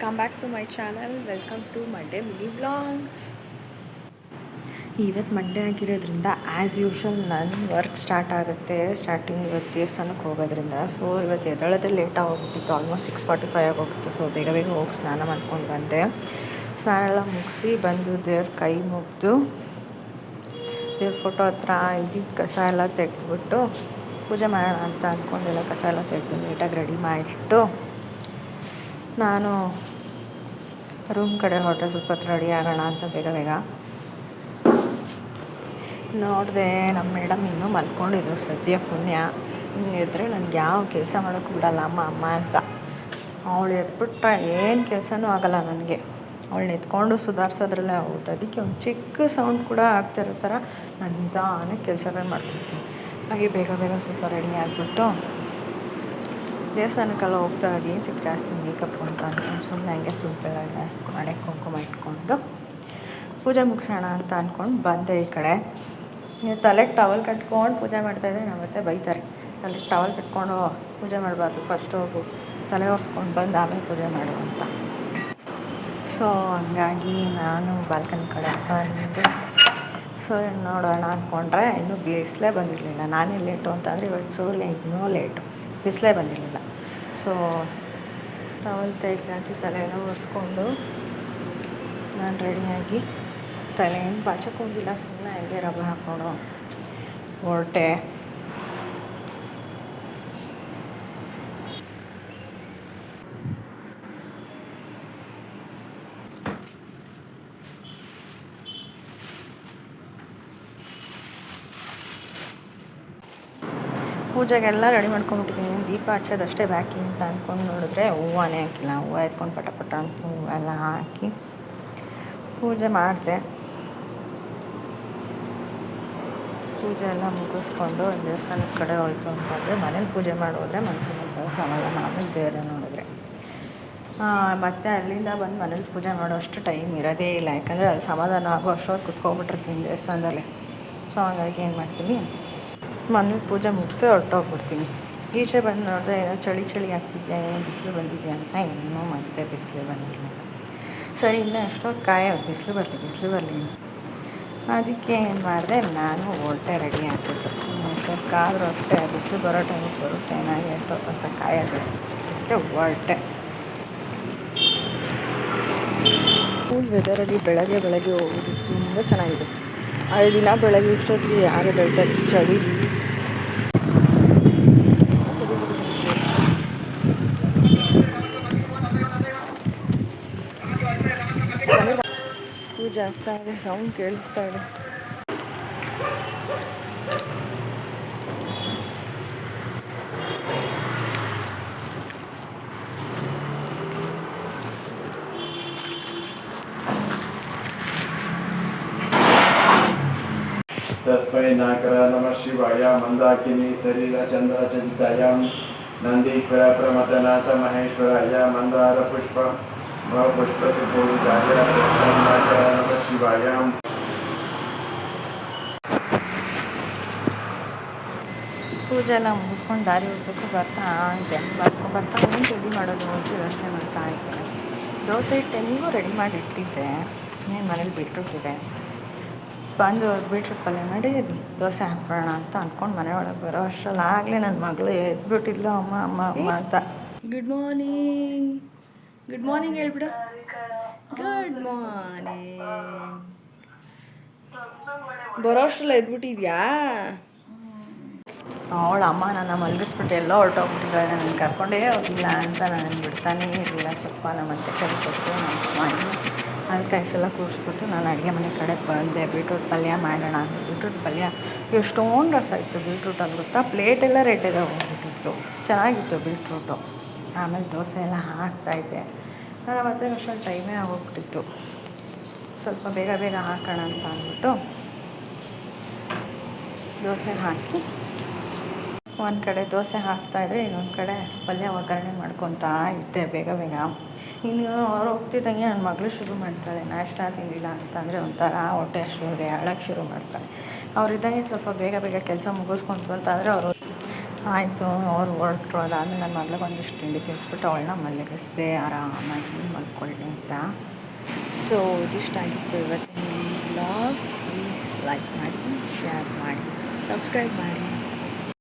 Welcome back to my channel. Welcome to Monday mini vlogs. ಇವತ್ತು Monday ಆಗಿರೋದ್ರಿಂದ as usual ನನ್ನ work start ಆಗುತ್ತೆ. Starting ಇವತ್ತು ದೇವಸ್ಥಾನಕ್ಕೆ ಹೋಗೋದ್ರಿಂದ ಸೊ ಇವತ್ತು ಎದ್ದೇಳೋದೇ ಲೇಟಾಗಿ ಹೋಗ್ಬಿಟ್ಟಿತ್ತು. ಆಲ್ಮೋಸ್ಟ್ 6:45 ಆಗೋಗ್ಬಿಟ್ಟು. ಸೊ ಬೇಗ ಬೇಗ ಹೋಗಿ ಸ್ನಾನ ಮಾಡ್ಕೊಂಡು ಬಂದೆ. ಸ್ನಾನ ಎಲ್ಲ ಮುಗಿಸಿ ಬಂದು ದೇವ್ರ ಕೈ ಮುಗಿದು ದೇವ್ರ ಫೋಟೋ ಹತ್ರ ಇದ್ದಿದ್ದು ಕಸ ಎಲ್ಲ ತೆಗೆದ್ಬಿಟ್ಟು ಪೂಜೆ ಮಾಡೋಣ ಅಂತ ಅಂದ್ಕೊಂಡೆಲ್ಲ ಕಸ ಎಲ್ಲ ತೆಗೆದು ನೀಟಾಗಿ ರೆಡಿ ಮಾಡಿಟ್ಟು ನಾನು ರೂಮ್ ಕಡೆ ಹೊರಟೆ. ಸ್ವಲ್ಪ ಹೊತ್ತು ರೆಡಿ ಆಗೋಣ ಅಂತ ಬೇಗ ಬೇಗ ನೋಡಿದೆ. ನಮ್ಮ ಮೇಡಮ್ ಇನ್ನೂ ಮಲ್ಕೊಂಡಿದ್ರು. ಸದ್ಯ ಪುಣ್ಯ, ಇನ್ನು ಎದ್ದರೆ ನನಗೆ ಯಾವ ಕೆಲಸ ಮಾಡೋಕ್ಕೂ ಬಿಡಲ್ಲ ಅಮ್ಮ ಅಂತ. ಅವಳು ಎದ್ಬಿಟ್ರೆ ಏನು ಕೆಲಸನೂ ಆಗೋಲ್ಲ ನನಗೆ. ಅವಳನ್ನ ಎತ್ಕೊಂಡು ಸುಧಾರಿಸೋದ್ರಲ್ಲೇ ಆಗುತ್ತೆ. ಅದಕ್ಕೆ ಒಂದು ಚಿಕ್ಕ ಸೌಂಡ್ ಕೂಡ ಆಗ್ತಿರೋ ಥರ ನಾನು ನಿಧಾನಕ್ಕೆ ಕೆಲಸಗಳು ಮಾಡ್ತಿರ್ತೀನಿ. ಹಾಗೆ ಬೇಗ ಬೇಗ ಸ್ವಲ್ಪ ರೆಡಿ ಆಗಿಬಿಟ್ಟು ದೇವಸ್ಥಾನಕ್ಕೆಲ್ಲ ಹೋಗ್ತಾ ಇದ್ದೀನಿ. ಸ್ವಲ್ಪ ಜಾಸ್ತಿ ಮೇಕಪ್ ಅಂತ ಅಂದ್ಕೊಂಡು ಸುಮ್ಮನೆ ಹಂಗೆ ಸುಂಪೆಲ್ಲ ಮನೆಗೆ ಕುಂಕುಮ ಇಟ್ಕೊಂಡು ಪೂಜೆ ಮುಗಿಸೋಣ ಅಂತ ಅಂದ್ಕೊಂಡು ಬಂದೆ. ಈ ಕಡೆ ನೀವು ತಲೆಗೆ ಟವಲ್ ಕಟ್ಕೊಂಡು ಪೂಜೆ ಮಾಡ್ತಾಯಿದ್ದೆ. ನಮ್ಮ ಮತ್ತೆ ಬೈತಾರೆ, ತಲೆಗೆ ಟವಲ್ ಕಟ್ಕೊಂಡು ಪೂಜೆ ಮಾಡಬಾರ್ದು, ಫಸ್ಟ್ ಹೋಗು ತಲೆ ಒರೆಸ್ಕೊಂಡು ಬಂದು ಆಮೇಲೆ ಪೂಜೆ ಮಾಡು ಅಂತ. ಸೊ ಹಂಗಾಗಿ ನಾನು ಬಾಲ್ಕನಿ ಕಡೆ ಬಂದು ಸೂರ್ಯ ನೋಡೋಣ ಅಂದ್ಕೊಂಡ್ರೆ ಇನ್ನೂ ಬಿಸಿಲೇ ಬಂದಿರಲಿಲ್ಲ. ನಾನೇ ಲೇಟು ಅಂತಂದರೆ ಇವತ್ತು ಸೂರ್ಯ ಇನ್ನೂ ಲೇಟು, ಬಿಸಿಲೇ ಬಂದಿರಲಿಲ್ಲ. ಸೊ ಟವಲ್ ತೆಗೆದಾಕಿ ತಲೆಯೆಲ್ಲ ಒರೆಸ್ಕೊಂಡು ನಾನು ರೆಡಿಯಾಗಿ ತಲೆಯನ್ನು ಬಾಚಕ್ಕೋಗಿಲ್ಲ, ಸುಮ್ಮನೆ ಹಂಗೆ ರಬ್ಬರ್ ಹಾಕ್ಕೊಂಡು ಹೊರಟೆ. ಪೂಜೆಗೆಲ್ಲ ರೆಡಿ ಮಾಡ್ಕೊಂಬಿಟ್ಟಿದ್ದೀನಿ. ದೀಪ ಹಚ್ಚೋದಷ್ಟೇ ಬಾಕಿ ಅಂತ ಅಂದ್ಕೊಂಡು ನೋಡಿದ್ರೆ ಹೂವನೇ ಹಾಕಿಲ್ಲ. ಹೂವು ಎತ್ಕೊಂಡು ಪಟ ಅಂತ ಹೂವೆಲ್ಲ ಹಾಕಿ ಪೂಜೆ ಮಾಡಿದೆ. ಪೂಜೆ ಎಲ್ಲ ಮುಗಿಸ್ಕೊಂಡು ದೇವಸ್ಥಾನದ ಕಡೆ ಹೋಯ್ತು ಅಂತಂದರೆ ಮನೇಲಿ ಪೂಜೆ ಮಾಡೋದ್ರೆ ಮನಸ್ಸಿನ ಸಮಾಧಾನ. ಆಮೇಲೆ ಬೇರೆ ನೋಡಿದ್ರೆ ಮತ್ತು ಅಲ್ಲಿಂದ ಬಂದು ಮನೇಲಿ ಪೂಜೆ ಮಾಡೋಷ್ಟು ಟೈಮ್ ಇರೋದೇ ಇಲ್ಲ. ಯಾಕಂದರೆ ಅದು ಸಮಾಧಾನ ಆಗೋ ಅಷ್ಟೊತ್ತು ಕುತ್ಕೊಬಿಟ್ಟಿರ್ತೀನಿ ದೇವಸ್ಥಾನದಲ್ಲಿ. ಸೊ ಹಂಗಾಗಿ ಏನು ಮಾಡ್ತೀನಿ, ಮನೇಲಿ ಪೂಜೆ ಮುಗಿಸೇ ಹೊರಟೋಗ್ಬಿಡ್ತೀನಿ. ಈಚೆ ಬಂದು ನೋಡಿದ್ರೆ ಏನೋ ಚಳಿ ಆಗ್ತಿದ್ಯಾ, ಏನು ಬಿಸಿಲು ಬಂದಿದೆಯಾ ಅಂತ ಇನ್ನೂ ಮತ್ತೆ ಬಿಸಿಲು ಬಂದಿರಲಿಲ್ಲ. ಸರಿ ಇನ್ನೂ ಎಷ್ಟೊತ್ತು ಬಿಸಿಲು ಬರಲಿ ಅದಕ್ಕೆ ಏನು ಮಾಡಿದೆ, ನಾನು ಹೊರಟೆ ರೆಡಿ ಆಗ್ಬಿಟ್ಟು. ಎಷ್ಟೊತ್ತಾದರೂ ಅಷ್ಟೇ ಬಿಸಿಲು ಬರೋ ಟೈಮಿಗೆ ಬರುತ್ತೆ, ನಾನು ಎಷ್ಟೊತ್ತು ಅಂತ ಕಾಯೋದು. ಅದಕ್ಕೆ ಹೊರಟೆ. ಕೂಲ್ ವೆದರಲ್ಲಿ ಬೆಳಗ್ಗೆ ಹೋಗೋದು ತುಂಬ ಚೆನ್ನಾಗಿದೆ. 5 ದಿನ ಬೆಳಗ್ಗೆ ಇಷ್ಟೊತ್ತಿಗೆ ಯಾರು ಬೆಳ್ತಾರೆ ಚಳಿ. ಪೂಜೆ ಆಗ್ತಾ ಇದೆ, ಸೌಂಡ್ ಕೇಳಿಸ್ತಾ ಇದೆ. तस्मै नाकर नमः शिवाय मंदाकिनी शरीर चंद्र चजितायां नंदीश्वर प्रमथनाथ महेश्वराय मंदार पुष्प पुष्प सुपूजिताय तस्मै नाकर नमः शिवाय. ಪೂಜೆ ಎಲ್ಲ ಮುಗಿಸ್ಕೊಂಡು ದಾರಿ ಹೋಗ್ಬೇಕು. ಬರ್ತಾ ಏನು ರೆಡಿ ಮಾಡೋದು ಅಂತ ಯೋಚನೆ ಮಾಡ್ತಾ ಇದ್ದೆ. ದೋಸೆ ಹಿಟ್ಟು ರೆಡಿ ಮಾಡಿ ಇಟ್ಟಿದ್ದೆ. ಇನ್ನೇನು ಮನೇಲಿ ಬಿಟ್ಟಿರ್ತಿದೆ. ಬಂದು ಬೀಟ್ರೂಟ್ ಪಲ್ಯ ಮಾಡಿ ದೋಸೆ ಹಾಕೋಣ ಅಂತ ಅಂದ್ಕೊಂಡು ಮನೆ ಒಳಗೆ ಬರೋ ಅಷ್ಟರಲ್ಲಿ ಆಗಲೇ ನನ್ನ ಮಗಳು ಎದ್ಬಿಟ್ಟಿದ್ಲು, ಅಮ್ಮ ಅಂತ. ಗುಡ್ ಮಾರ್ನಿಂಗ್ ಹೇಳ್ಬಿಡು. Good morning. ಬರೋ ಅಷ್ಟರಲ್ಲಿ ಎದ್ಬಿಟ್ಟಿದ್ಯಾ? ಅವಳು ಅಮ್ಮ ನನ್ನ ಮಲಗಿಸ್ಬಿಟ್ಟು ಎಲ್ಲೋ ಹೊರಟೋಗ್ಬಿಟ್ಟಿದ್ದಾಳೆ. ನಾನು ಕರ್ಕೊಂಡೇ ಹೋಗಿಲ್ಲ ಅಂತ ನಾನು ಬಿಡ್ತಾನೇ ಇರಲಿಲ್ಲ. ಸ್ವಲ್ಪ ನಮ್ಮತ್ತೆ ಕೈ ಕೊಟ್ಟು ಮಾಡಿ ಅಲ್ಲಿ ಕಾಯಿಸೆಲ್ಲ ಕೂರಿಸ್ಬಿಟ್ಟು ನಾನು ಅಡುಗೆ ಮನೆ ಕಡೆ ಬಂದೆ. ಬೀಟ್ರೂಟ್ ಪಲ್ಯ ಮಾಡೋಣ. ಬೀಟ್ರೂಟ್ ಪಲ್ಯ ಎಷ್ಟೊಂದು ರಸ ಇತ್ತು ಬೀಟ್ರೂಟಲ್ಲಿ ಗೊತ್ತಾ. ಪ್ಲೇಟೆಲ್ಲ ರೆಡ್ಡಿಗೆ ಹೋಗ್ಬಿಟ್ಟಿತ್ತು. ಚೆನ್ನಾಗಿತ್ತು ಬೀಟ್ರೂಟು. ಆಮೇಲೆ ದೋಸೆ ಎಲ್ಲ ಹಾಕ್ತಾಯಿದ್ದೆ. ನಾನು ಮತ್ತೆ ಅಷ್ಟೊಂದು ಟೈಮೇ ಆಗೋಗ್ಬಿಟ್ಟಿತ್ತು. ಸ್ವಲ್ಪ ಬೇಗ ಹಾಕೋಣ ಅಂತ ಅಂದ್ಬಿಟ್ಟು ದೋಸೆ ಹಾಕಿ ಒಂದು ಕಡೆ ದೋಸೆ ಹಾಕ್ತಾಯಿದ್ರೆ ಇನ್ನೊಂದು ಕಡೆ ಪಲ್ಯ ಒಗ್ಗರಣೆ ಮಾಡ್ಕೊತಾ ಇದ್ದೆ ಬೇಗ. ಇನ್ನು ಅವ್ರು ಹೋಗ್ತಿದ್ದಂಗೆ ನನ್ನ ಮಗಳು ಶುರು ಮಾಡ್ತಾಳೆ. ನಾಷ್ಟ ತಿಂದಿಲ್ಲ ಅಂತಂದರೆ ಒಂಥರ ಹೊಟ್ಟೆ ಶುರು ಮಾಡ್ತಾಳೆ. ಅವರಿದ್ದಂಗೆ ಸ್ವಲ್ಪ ಬೇಗ ಕೆಲಸ ಮುಗಿಸ್ಕೊಂತು ಅಂತಂದರೆ ಅವರು ಆಯಿತು ಅವ್ರು ಹೊರಟ್ರು. ಅದಾದಮೇಲೆ ನನ್ನ ಮಗಳಿಗೆ ಒಂದಿಷ್ಟು ತಿಂಡಿ ತಿನ್ನಿಸ್ಬಿಟ್ಟು ಅವಳನ್ನ ಮಲಗಿಸ್ದೆ ಆರಾಮಾಗಿ ಮಲ್ಕೊಳ್ಳಿ ಅಂತ. ಸೊ ಇದಿಷ್ಟ ಆಗಿತ್ತು ಇವತ್ತಿನ ವ್ಲಾಗ್. ಪ್ಲೀಸ್ ಲೈಕ್ ಮಾಡಿ, ಶೇರ್ ಮಾಡಿ, ಸಬ್ಸ್ಕ್ರೈಬ್ ಮಾಡಿ.